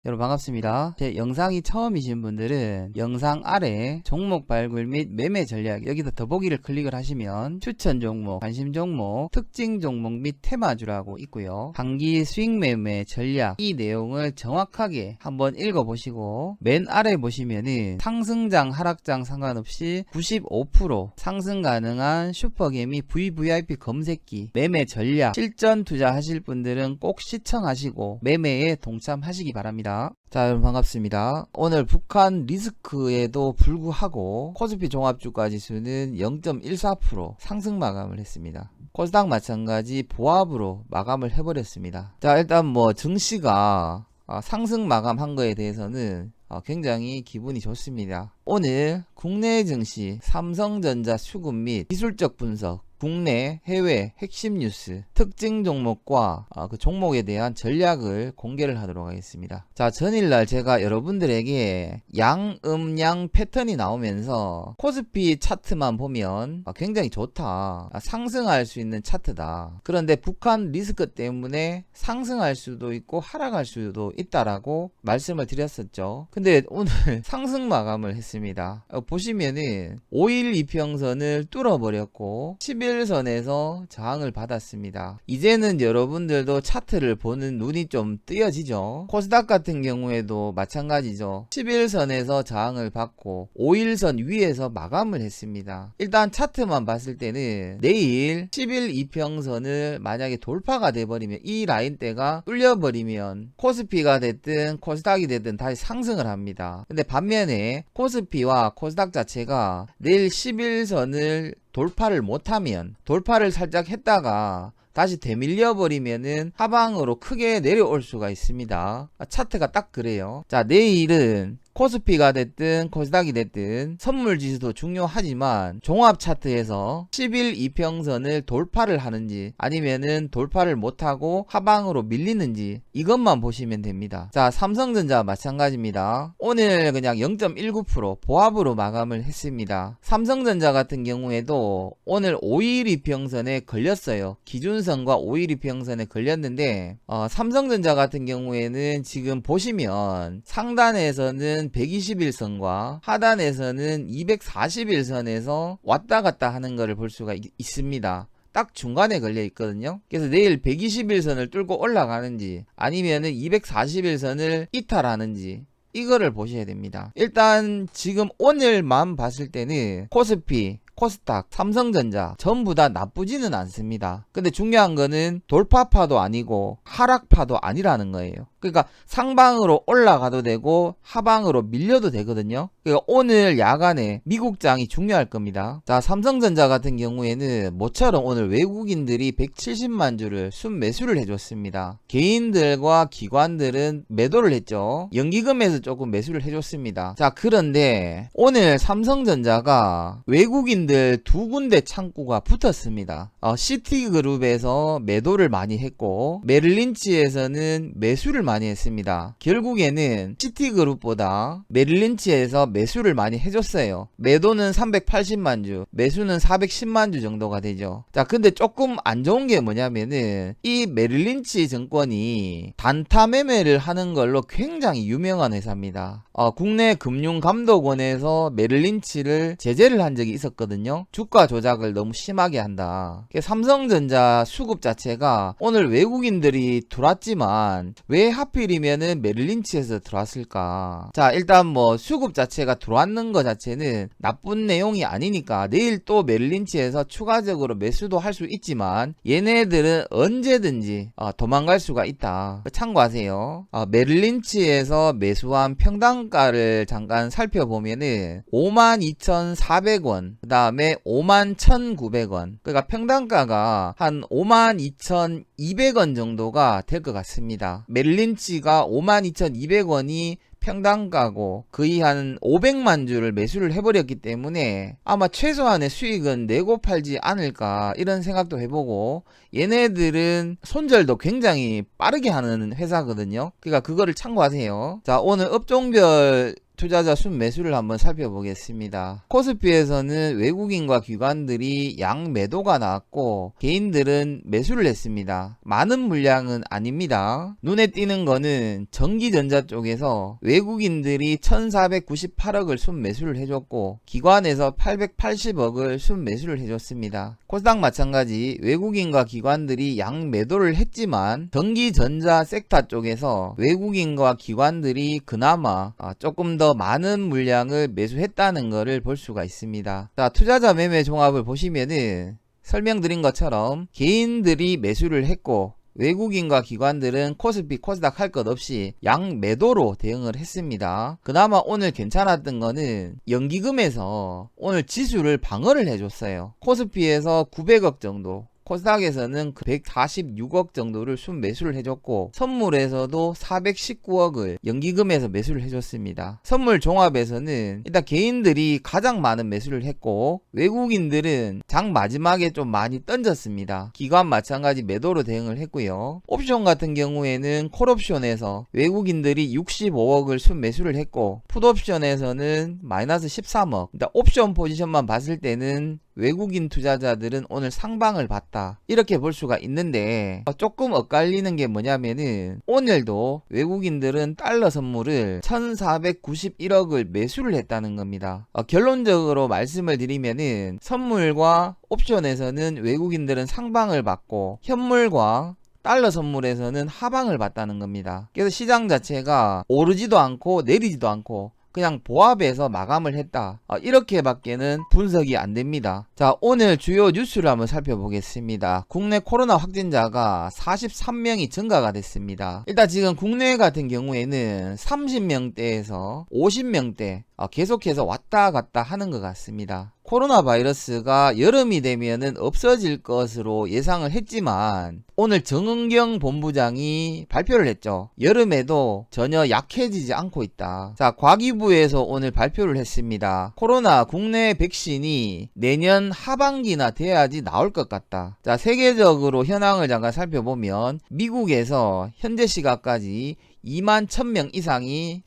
여러분 반갑습니다. 제 영상이 처음이신 분들은 영상 아래 종목 발굴 및 매매 전략 여기서 더보기를 클릭을 하시면 추천 종목, 관심 종목, 특징 종목 및 테마주라고 있고요. 단기 수익 매매 전략 이 내용을 정확하게 한번 읽어보시고 맨 아래 보시면은 상승장 하락장 상관없이 95% 상승 가능한 슈퍼개미 VVIP 검색기 매매 전략 실전 투자하실 분들은 꼭 시청하시고 매매에 동참하시기 바랍니다. 자, 여러분 반갑습니다. 오늘 북한 리스크에도 불구하고 코스피 종합주가 지수는 0.14% 상승 마감을 했습니다. 코스닥 마찬가지 보합으로 마감을 해버렸습니다. 자, 일단 증시가 상승 마감한 거에 대해서는 굉장히 기분이 좋습니다. 오늘 국내 증시 삼성전자 수급 및 기술적 분석, 국내, 해외 핵심 뉴스, 특징 종목과 그 종목에 대한 전략을 공개를 하도록 하겠습니다. 자, 전일날 제가 여러분들에게 양음양 패턴이 나오면서 코스피 차트만 보면 굉장히 좋다, 상승할 수 있는 차트다. 그런데 북한 리스크 때문에 상승할 수도 있고 하락할 수도 있다라고 말씀을 드렸었죠. 근데 오늘 상승 마감을 했습니다. 보시면은 5일 이평선을 뚫어버렸고 11선에서 저항을 받았습니다. 이제는 여러분들도 차트를 보는 눈이 좀 뜨여지죠. 코스닥 같은 경우에도 마찬가지죠. 11선에서 저항을 받고 5일선 위에서 마감을 했습니다. 일단 차트만 봤을 때는 내일 10일 이평선을 만약에 돌파가 돼버리면, 이 라인대가 뚫려버리면 코스피가 됐든 코스닥이 됐든 다시 상승을 합니다. 근데 반면에 코스피와 코스닥 자체가 내일 11선을 돌파를 못하면, 돌파를 살짝 했다가 다시 되밀려 버리면은 하방으로 크게 내려올 수가 있습니다. 차트가 딱 그래요. 자, 내일은 코스피가 됐든 코스닥이 됐든 선물 지수도 중요하지만 종합 차트에서 10일 이평선을 돌파를 하는지 아니면은 돌파를 못하고 하방으로 밀리는지 이것만 보시면 됩니다. 자, 삼성전자 마찬가지입니다. 오늘 그냥 0.19% 보합으로 마감을 했습니다. 삼성전자 같은 경우에도 오늘 5일 이평선에 걸렸어요. 기준선과 5일 이평선에 걸렸는데 삼성전자 같은 경우에는 지금 보시면 상단에서는 121선과 하단에서는 241선에서 왔다 갔다 하는 것을 볼 수가 있습니다. 딱 중간에 걸려 있거든요. 그래서 내일 121선을 뚫고 올라가는지 아니면은 241선을 이탈하는지 이거를 보셔야 됩니다. 일단 지금 오늘만 봤을 때는 코스피, 코스닥, 삼성전자 전부 다 나쁘지는 않습니다. 근데 중요한 거는 돌파파도 아니고 하락파도 아니라는 거예요. 그러니까 상방으로 올라가도 되고 하방으로 밀려도 되거든요. 그러니까 오늘 야간에 미국장이 중요할 겁니다. 자, 삼성전자 같은 경우에는 모처럼 오늘 외국인들이 170만 주를 순매수를 해줬습니다. 개인들과 기관들은 매도를 했죠. 연기금에서 조금 매수를 해줬습니다. 자, 그런데 오늘 삼성전자가 외국인들 두 군데 창구가 붙었습니다. 시티그룹에서 매도를 많이 했고 메릴린치에서는 매수를 많이 했습니다. 결국에는 시티그룹보다 메릴린치에서 매수를 많이 해줬어요. 매도는 380만 주, 매수는 410만 주 정도가 되죠. 자, 근데 조금 안 좋은 게 뭐냐면은 이 메릴린치 증권이 단타 매매를 하는 걸로 굉장히 유명한 회사입니다. 국내 금융감독원에서 메릴린치를 제재를 한 적이 있었거든요. 주가 조작을 너무 심하게 한다. 삼성전자 수급 자체가 오늘 외국인들이 들어왔지만 왜 하필이면은 메릴린치에서 들어왔을까? 자, 일단 수급 자체가 들어왔는 것 자체는 나쁜 내용이 아니니까 내일 또 메릴린치에서 추가적으로 매수도 할 수 있지만 얘네들은 언제든지 도망갈 수가 있다. 참고하세요. 메릴린치에서 매수한 평단가를 잠깐 살펴보면은 52,400원, 그 다음에 51,900원. 그러니까 평단가가 한 52,200원 정도가 될 것 같습니다. 메릴린치가 52,200원이 평단가고 거의 한 500만 주를 매수를 해버렸기 때문에 아마 최소한의 수익은 내고 팔지 않을까 이런 생각도 해보고, 얘네들은 손절도 굉장히 빠르게 하는 회사거든요. 그러니까 그거를 참고하세요. 자, 오늘 업종별 투자자 순매수를 한번 살펴보겠습니다. 코스피에서는 외국인과 기관들이 양매도가 나왔고 개인들은 매수를 했습니다. 많은 물량은 아닙니다. 눈에 띄는 거는 전기전자 쪽에서 외국인들이 1498억을 순매수를 해줬고 기관에서 880억을 순매수를 해줬습니다. 코스닥 마찬가지 외국인과 기관들이 양매도를 했지만 전기전자 섹터 쪽에서 외국인과 기관들이 그나마 조금 더 많은 물량을 매수했다는 것을 볼 수가 있습니다. 자, 투자자 매매 종합을 보시면은 설명드린 것처럼 개인들이 매수를 했고 외국인과 기관들은 코스피, 코스닥 할 것 없이 양매도로 대응을 했습니다. 그나마 오늘 괜찮았던 거는 연기금에서 오늘 지수를 방어를 해줬어요. 코스피에서 900억 정도, 코스닥에서는 146억 정도를 순매수를 해줬고 선물에서도 419억을 연기금에서 매수를 해줬습니다. 선물 종합에서는 일단 개인들이 가장 많은 매수를 했고 외국인들은 장 마지막에 좀 많이 던졌습니다. 기관 마찬가지 매도로 대응을 했고요. 옵션 같은 경우에는 콜옵션에서 외국인들이 65억을 순매수를 했고 풋옵션에서는 마이너스 13억. 일단 옵션 포지션만 봤을 때는 외국인 투자자들은 오늘 상방을 봤다 이렇게 볼 수가 있는데 조금 엇갈리는 게 뭐냐면은 오늘도 외국인들은 달러 선물을 1491억을 매수를 했다는 겁니다. 결론적으로 말씀을 드리면은 선물과 옵션에서는 외국인들은 상방을 받고 현물과 달러 선물에서는 하방을 받다는 겁니다. 그래서 시장 자체가 오르지도 않고 내리지도 않고 그냥 보합해서 마감을 했다. 이렇게 밖에는 분석이 안 됩니다. 자, 오늘 주요 뉴스를 한번 살펴보겠습니다. 국내 코로나 확진자가 43명이 증가가 됐습니다. 일단 지금 국내 같은 경우에는 30명대에서 50명대 계속해서 왔다 갔다 하는 것 같습니다. 코로나 바이러스가 여름이 되면은 없어질 것으로 예상을 했지만 오늘 정은경 본부장이 발표를 했죠. 여름에도 전혀 약해지지 않고 있다. 자, 과기부에서 오늘 발표를 했습니다. 코로나 국내 백신이 내년 하반기나 돼야지 나올 것 같다. 자, 세계적으로 현황을 잠깐 살펴보면 미국에서 현재 시각까지 2만 1000명 이상이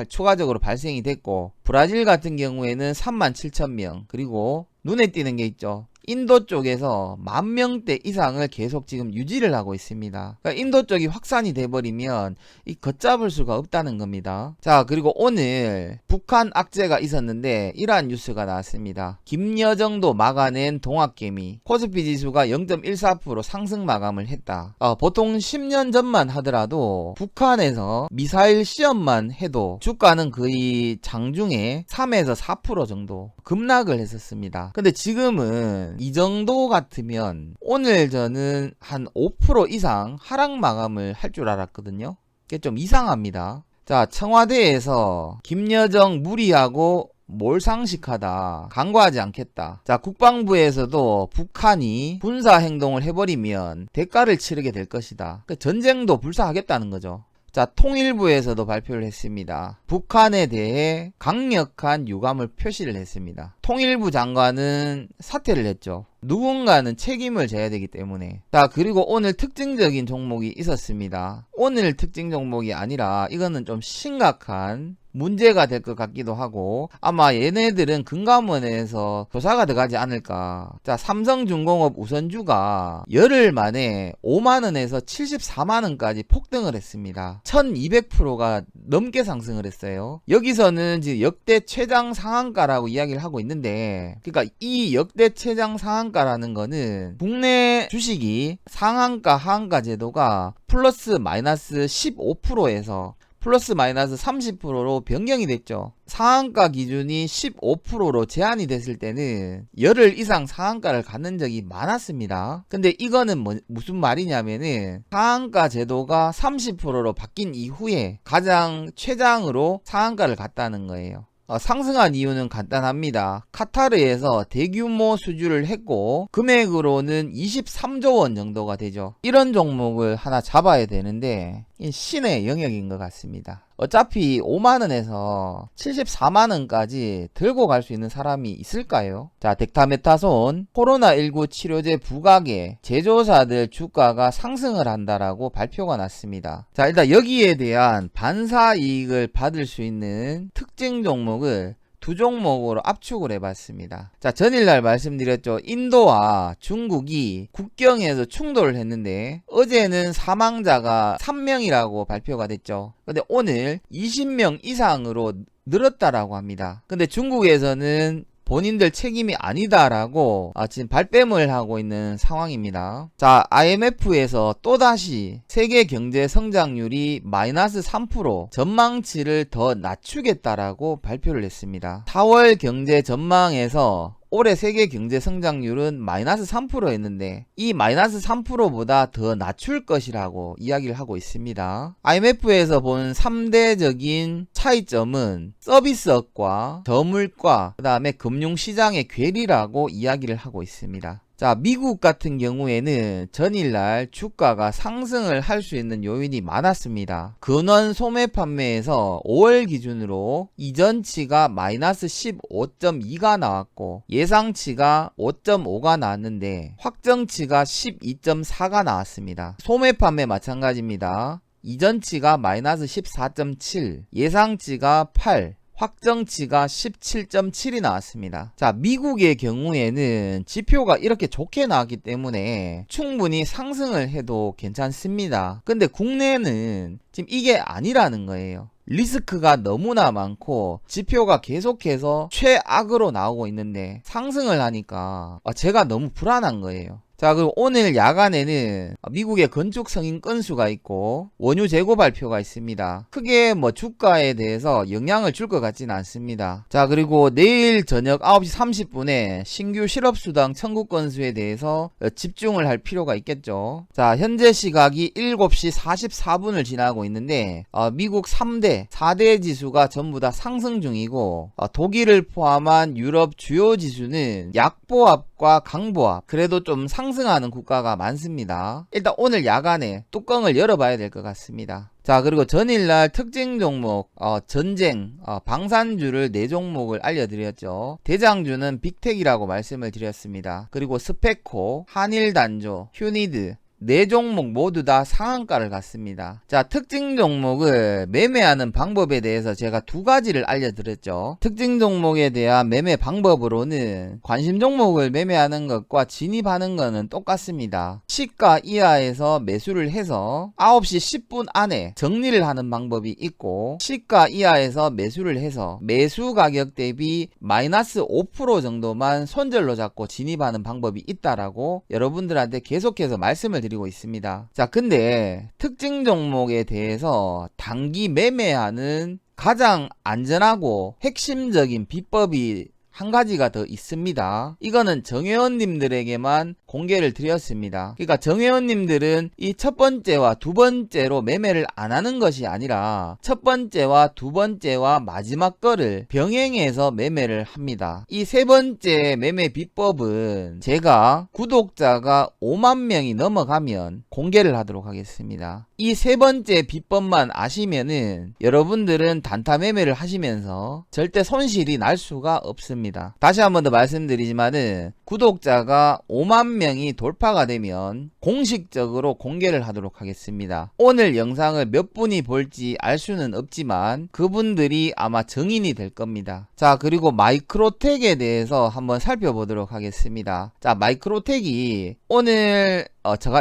추가적으로 발생이 됐고 브라질 같은 경우에는 3만 7000명 그리고 눈에 띄는 게 있죠. 인도 쪽에서 10,000명대 이상을 계속 지금 유지를 하고 있습니다. 그러니까 인도 쪽이 확산이 돼버리면 이 걷잡을 수가 없다는 겁니다. 자, 그리고 오늘 북한 악재가 있었는데 이러한 뉴스가 나왔습니다. 김여정도 막아낸 동학개미 코스피 지수가 0.14% 상승 마감을 했다. 보통 10년 전만 하더라도 북한에서 미사일 시험만 해도 주가는 거의 장중에 3에서 4% 정도 급락을 했었습니다. 근데 지금은 이 정도 같으면 오늘 저는 한 5% 이상 하락 마감을 할 줄 알았거든요. 그게 좀 이상합니다. 자, 청와대에서 김여정 무리하고 몰상식하다, 강구하지 않겠다. 자, 국방부에서도 북한이 군사 행동을 해버리면 대가를 치르게 될 것이다. 그러니까 전쟁도 불사하겠다는 거죠. 자, 통일부에서도 발표를 했습니다. 북한에 대해 강력한 유감을 표시를 했습니다. 통일부 장관은 사퇴를 했죠. 누군가는 책임을 져야 되기 때문에. 자, 그리고 오늘 특징적인 종목이 있었습니다. 오늘 특징 종목이 아니라 이거는 좀 심각한 문제가 될 것 같기도 하고 아마 얘네들은 금감원에서 조사가 들어가지 않을까. 자, 삼성중공업 우선주가 열흘 만에 5만원에서 74만원까지 폭등을 했습니다. 1200%가 넘게 상승을 했어요. 여기서는 지금 역대 최장 상한가라고 이야기를 하고 있는데 그러니까 이 역대 최장 상한가라는 거는 국내 주식이 상한가 하한가 제도가 플러스 마이너스 15%에서 플러스 마이너스 30%로 변경이 됐죠. 상한가 기준이 15%로 제한이 됐을 때는 열흘 이상 상한가를 갖는 적이 많았습니다. 근데 이거는 무슨 말이냐면은 상한가 제도가 30%로 바뀐 이후에 가장 최장으로 상한가를 갔다는 거예요. 상승한 이유는 간단합니다. 카타르에서 대규모 수주를 했고 금액으로는 23조 원 정도가 되죠. 이런 종목을 하나 잡아야 되는데 신의 영역인 것 같습니다. 어차피 5만원에서 74만원까지 들고 갈 수 있는 사람이 있을까요? 자, 덱타메타손 코로나19 치료제 부각에 제조사들 주가가 상승을 한다라고 발표가 났습니다. 자, 일단 여기에 대한 반사이익을 받을 수 있는 특징 종목을 두 종목으로 압축을 해봤습니다. 자, 전일날 말씀드렸죠. 인도와 중국이 국경에서 충돌을 했는데 어제는 사망자가 3명이라고 발표가 됐죠. 근데 오늘 20명 이상으로 늘었다라고 합니다. 근데 중국에서는 본인들 책임이 아니다라고 지금 발뺌을 하고 있는 상황입니다. 자, IMF에서 또다시 세계 경제 성장률이 마이너스 3% 전망치를 더 낮추겠다라고 발표를 했습니다. 4월 경제 전망에서 올해 세계 경제 성장률은 마이너스 3%였는데 이 마이너스 3%보다 더 낮출 것이라고 이야기를 하고 있습니다. IMF에서 본 3대적인 차이점은 서비스업과 저물가, 그 다음에 금융시장의 괴리라고 이야기를 하고 있습니다. 자, 미국 같은 경우에는 전일날 주가가 상승을 할 수 있는 요인이 많았습니다. 근원 소매 판매에서 5월 기준으로 이전치가 마이너스 15.2가 나왔고 예상치가 5.5가 나왔는데 확정치가 12.4가 나왔습니다. 소매 판매 마찬가지입니다. 이전치가 마이너스 14.7, 예상치가 8, 확정치가 17.7이 나왔습니다. 자, 미국의 경우에는 지표가 이렇게 좋게 나왔기 때문에 충분히 상승을 해도 괜찮습니다. 근데 국내는 지금 이게 아니라는 거예요. 리스크가 너무나 많고 지표가 계속해서 최악으로 나오고 있는데 상승을 하니까 제가 너무 불안한 거예요. 자, 그리고 오늘 야간에는 미국의 건축 승인 건수가 있고 원유 재고 발표가 있습니다. 크게 주가에 대해서 영향을 줄 것 같지는 않습니다. 자, 그리고 내일 저녁 9시 30분에 신규 실업수당 청구 건수에 대해서 집중을 할 필요가 있겠죠. 자, 현재 시각이 7시 44분을 지나고 있는데 미국 3대, 4대 지수가 전부 다 상승 중이고 독일을 포함한 유럽 주요 지수는 약보합과 강보합, 그래도 좀 상승하는 국가가 많습니다. 일단 오늘 야간에 뚜껑을 열어봐야 될 것 같습니다. 자, 그리고 전일날 특징 종목 전쟁, 방산주를 4종목을 알려드렸죠. 대장주는 빅텍이라고 말씀을 드렸습니다. 그리고 스페코, 한일단조, 휴니드 4종목 모두 다 상한가를 갔습니다. 자, 특징 종목을 매매하는 방법에 대해서 제가 2가지를 알려드렸죠. 특징 종목에 대한 매매 방법으로는 관심 종목을 매매하는 것과 진입하는 것은 똑같습니다. 시가 이하에서 매수를 해서 9시 10분 안에 정리를 하는 방법이 있고, 시가 이하에서 매수를 해서 매수 가격 대비 마이너스 5% 정도만 손절로 잡고 진입하는 방법이 있다라고 여러분들한테 계속해서 말씀을 드리고 있습니다. 자, 근데 특징 종목에 대해서 단기 매매하는 가장 안전하고 핵심적인 비법이 한 가지가 더 있습니다. 이거는 정회원님들에게만 공개를 드렸습니다. 그러니까 정회원님들은 이 첫 번째와 두 번째로 매매를 안 하는 것이 아니라 첫 번째와 두 번째와 마지막 거를 병행해서 매매를 합니다. 이 세 번째 매매 비법은 제가 구독자가 5만 명이 넘어가면 공개를 하도록 하겠습니다. 이 세 번째 비법만 아시면은 여러분들은 단타 매매를 하시면서 절대 손실이 날 수가 없습니다. 다시 한 번 더 말씀드리지만은 구독자가 5만 명이 돌파가 되면 공식적으로 공개를 하도록 하겠습니다. 오늘 영상을 몇 분이 볼지 알 수는 없지만 그분들이 아마 정인이 될 겁니다. 자, 그리고 마이크로텍에 대해서 한번 살펴보도록 하겠습니다. 자, 마이크로텍이 오늘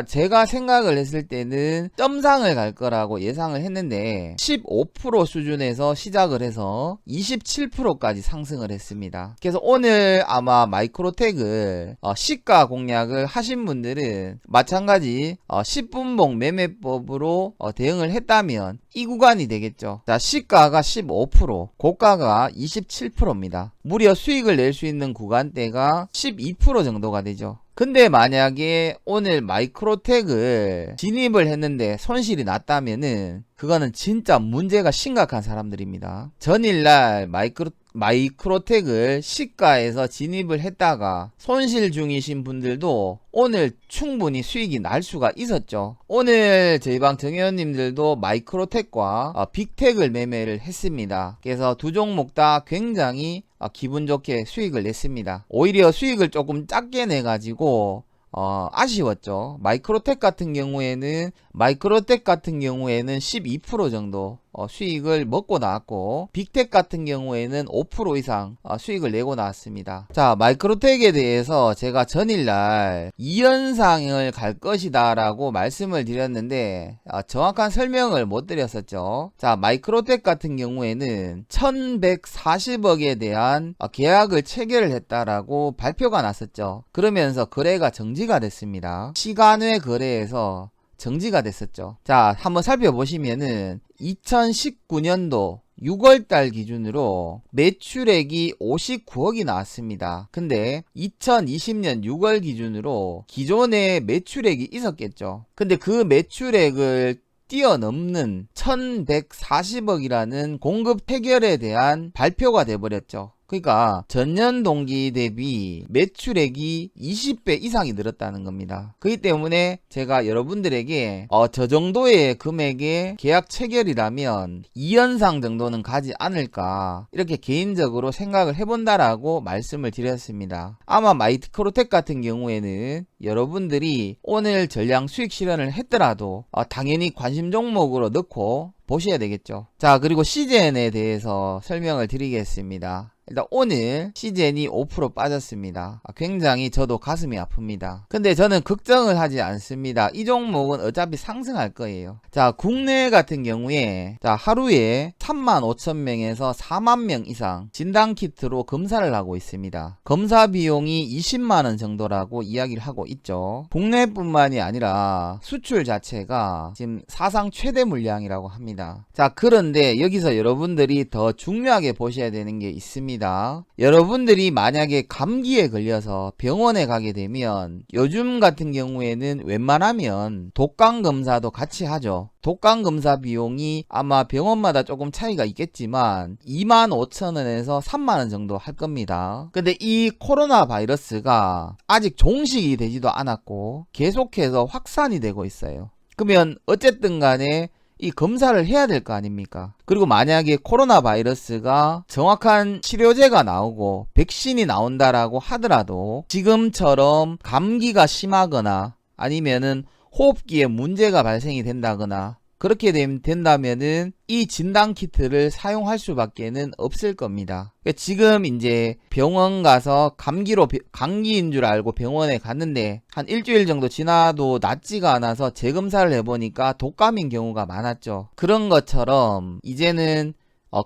제가 생각을 했을 때는 점상을 갈 거라고 예상을 했는데 15% 수준에서 시작을 해서 27%까지 상승을 했습니다. 그래서 오늘 아마 마이크로텍을 시가 공략을 하신 분들은 마찬가지 10분봉 매매법으로 대응을 했다면 이 구간이 되겠죠. 자, 시가가 15%, 고가가 27%입니다. 무려 수익을 낼 수 있는 구간대가 12% 정도가 되죠. 근데 만약에 오늘 마이크로텍을 진입을 했는데 손실이 났다면은 그거는 진짜 문제가 심각한 사람들입니다. 전일날 마이크로텍을 시가에서 진입을 했다가 손실 중이신 분들도 오늘 충분히 수익이 날 수가 있었죠. 오늘 저희 방 정회원님들도 마이크로텍과 빅텍을 매매를 했습니다. 그래서 두 종목 다 굉장히 기분 좋게 수익을 냈습니다. 오히려 수익을 조금 작게 내가지고 아쉬웠죠. 마이크로텍 같은 경우에는 12% 정도 수익을 먹고 나왔고, 빅텍 같은 경우에는 5% 이상 수익을 내고 나왔습니다. 자, 마이크로텍에 대해서 제가 전일날 2연상을 갈 것이다 라고 말씀을 드렸는데 정확한 설명을 못 드렸었죠. 자, 마이크로텍 같은 경우에는 1140억에 대한 계약을 체결을 했다라고 발표가 났었죠. 그러면서 거래가 정지가 됐습니다. 시간외 거래에서 정지가 됐었죠. 자, 한번 살펴보시면은 2019년도 6월달 기준으로 매출액이 59억이 나왔습니다. 근데 2020년 6월 기준으로 기존에 매출액이 있었겠죠. 근데 그 매출액을 뛰어넘는 1140억이라는 공급 태결에 대한 발표가 돼버렸죠. 그러니까 전년 동기 대비 매출액이 20배 이상이 늘었다는 겁니다. 그렇기 때문에 제가 여러분들에게 저 정도의 금액의 계약 체결이라면 2연상 정도는 가지 않을까, 이렇게 개인적으로 생각을 해본다라고 말씀을 드렸습니다. 아마 마이크로텍 같은 경우에는 여러분들이 오늘 전량 수익 실현을 했더라도 당연히 관심 종목으로 넣고 보셔야 되겠죠. 자, 그리고 시젠에 대해서 설명을 드리겠습니다. 일단 오늘 시젠이 5% 빠졌습니다. 굉장히 저도 가슴이 아픕니다. 근데 저는 걱정을 하지 않습니다. 이 종목은 어차피 상승할 거예요. 자, 국내 같은 경우에 하루에 35,000명에서 40,000명 이상 진단키트로 검사를 하고 있습니다. 검사 비용이 20만원 정도라고 이야기를 하고 있죠. 국내뿐만이 아니라 수출 자체가 지금 사상 최대 물량이라고 합니다. 자, 그런데 여기서 여러분들이 더 중요하게 보셔야 되는 게 있습니다. 여러분들이 만약에 감기에 걸려서 병원에 가게 되면 요즘 같은 경우에는 웬만하면 독감 검사도 같이 하죠. 독감 검사 비용이 아마 병원마다 조금 차이가 있겠지만 25,000원에서 3만원 정도 할 겁니다. 근데 이 코로나 바이러스가 아직 종식이 되지도 않았고 계속해서 확산이 되고 있어요. 그러면 어쨌든 간에 이 검사를 해야 될 거 아닙니까? 그리고 만약에 코로나 바이러스가 정확한 치료제가 나오고 백신이 나온다라고 하더라도 지금처럼 감기가 심하거나 아니면은 호흡기에 문제가 발생이 된다거나 그렇게 된다면은 이 진단키트를 사용할 수밖에는 없을 겁니다. 지금 이제 병원 가서 감기인 줄 알고 병원에 갔는데 한 일주일 정도 지나도 낫지가 않아서 재검사를 해보니까 독감인 경우가 많았죠. 그런 것처럼 이제는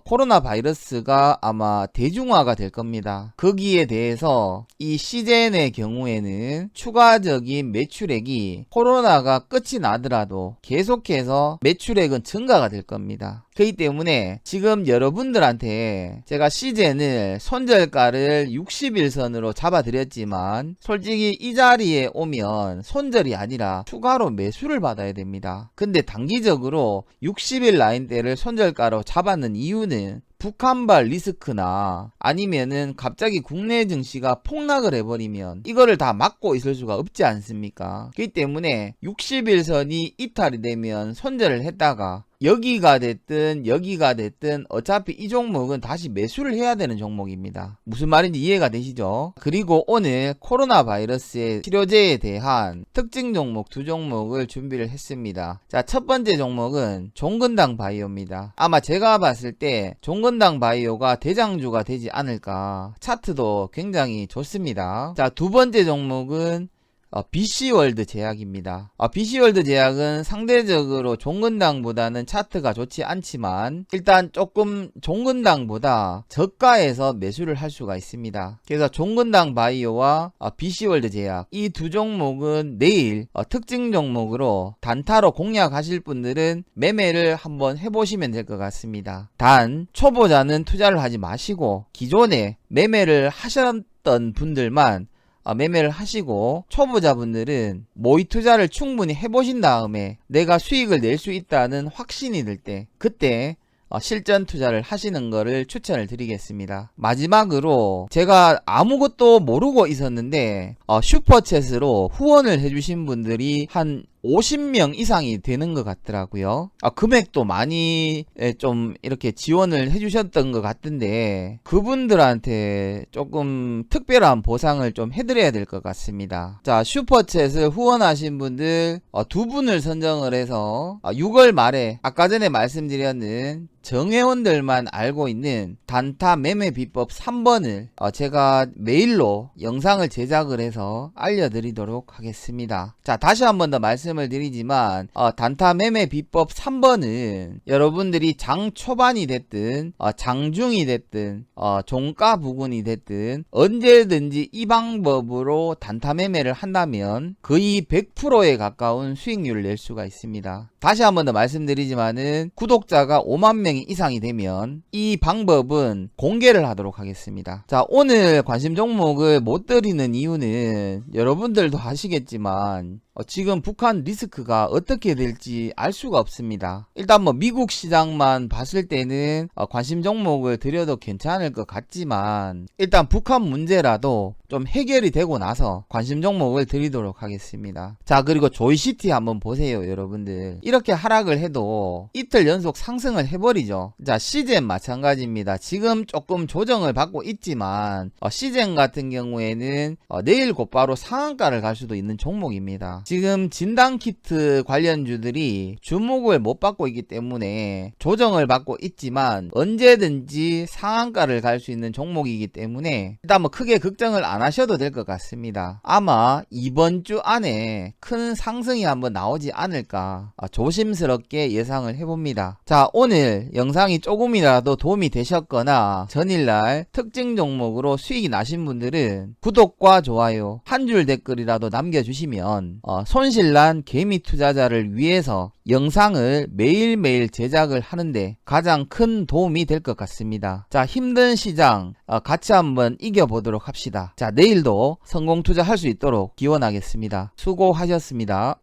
코로나 바이러스가 아마 대중화가 될 겁니다. 거기에 대해서 이 시젠의 경우에는 추가적인 매출액이 코로나가 끝이 나더라도 계속해서 매출액은 증가가 될 겁니다. 그렇기 때문에 지금 여러분들한테 제가 시젠을 손절가를 60일선으로 잡아드렸지만 솔직히 이 자리에 오면 손절이 아니라 추가로 매수를 받아야 됩니다. 근데 단기적으로 60일 라인대를 손절가로 잡았는 이유는 북한발 리스크나 아니면은 갑자기 국내 증시가 폭락을 해버리면 이거를 다 막고 있을 수가 없지 않습니까? 그렇기 때문에 60일선이 이탈이 되면 손절을 했다가 여기가 됐든 여기가 됐든 어차피 이 종목은 다시 매수를 해야 되는 종목입니다. 무슨 말인지 이해가 되시죠? 그리고 오늘 코로나 바이러스의 치료제에 대한 특징 종목 두 종목을 준비를 했습니다. 자, 첫 번째 종목은 종근당 바이오입니다. 아마 제가 봤을 때 종근당 바이오가 대장주가 되지 않을까. 차트도 굉장히 좋습니다. 자, 두 번째 종목은 BC월드 제약입니다. BC월드 제약은 상대적으로 종근당보다는 차트가 좋지 않지만 일단 조금 종근당보다 저가에서 매수를 할 수가 있습니다. 그래서 종근당 바이오와 BC월드 제약 이 두 종목은 내일 특징 종목으로 단타로 공략하실 분들은 매매를 한번 해보시면 될 것 같습니다. 단 초보자는 투자를 하지 마시고 기존에 매매를 하셨던 분들만 매매를 하시고 초보자분들은 모의 투자를 충분히 해보신 다음에 내가 수익을 낼 수 있다는 확신이 들 때 그때 실전 투자를 하시는 거를 추천을 드리겠습니다. 마지막으로 제가 아무것도 모르고 있었는데 슈퍼챗으로 후원을 해주신 분들이 한 50명 이상이 되는 것 같더라고요. 금액도 많이 좀 이렇게 지원을 해주셨던 것 같은데 그분들한테 조금 특별한 보상을 좀 해드려야 될 것 같습니다. 자, 슈퍼챗을 후원하신 분들 두 분을 선정을 해서 6월 말에 아까 전에 말씀드렸는 정회원들만 알고 있는 단타 매매 비법 3번을 제가 메일로 영상을 제작을 해서 알려드리도록 하겠습니다. 자, 다시 한 번 더 말씀을 드리지만 단타 매매 비법 3번은 여러분들이 장 초반이 됐든 장중이 됐든 종가 부근이 됐든 언제든지 이 방법으로 단타 매매를 한다면 거의 100%에 가까운 수익률을 낼 수가 있습니다. 다시 한 번 더 말씀드리지만은 구독자가 5만 명 이상이 되면 이 방법은 공개를 하도록 하겠습니다. 자, 오늘 관심 종목을 못 드리는 이유는 여러분들도 아시겠지만 지금 북한 리스크가 어떻게 될지 알 수가 없습니다. 일단 뭐 미국 시장만 봤을 때는 관심 종목을 드려도 괜찮을 것 같지만 일단 북한 문제라도 좀 해결이 되고 나서 관심 종목을 드리도록 하겠습니다. 자, 그리고 조이시티 한번 보세요, 여러분들. 이렇게 하락을 해도 이틀 연속 상승을 해버리죠. 자, 시젠 마찬가지입니다. 지금 조금 조정을 받고 있지만 시젠 같은 경우에는 내일 곧바로 상한가를 갈 수도 있는 종목입니다. 지금 진단키트 관련주들이 주목을 못 받고 있기 때문에 조정을 받고 있지만 언제든지 상한가를 갈 수 있는 종목이기 때문에 일단 뭐 크게 걱정을 안 하셔도 될 것 같습니다. 아마 이번 주 안에 큰 상승이 한번 나오지 않을까 조심스럽게 예상을 해봅니다. 자, 오늘 영상이 조금이라도 도움이 되셨거나 전일날 특징 종목으로 수익이 나신 분들은 구독과 좋아요 한 줄 댓글이라도 남겨주시면 손실난 개미 투자자를 위해서 영상을 매일매일 제작을 하는데 가장 큰 도움이 될 것 같습니다. 자, 힘든 시장 같이 한번 이겨보도록 합시다. 자, 내일도 성공 투자할 수 있도록 기원하겠습니다. 수고하셨습니다.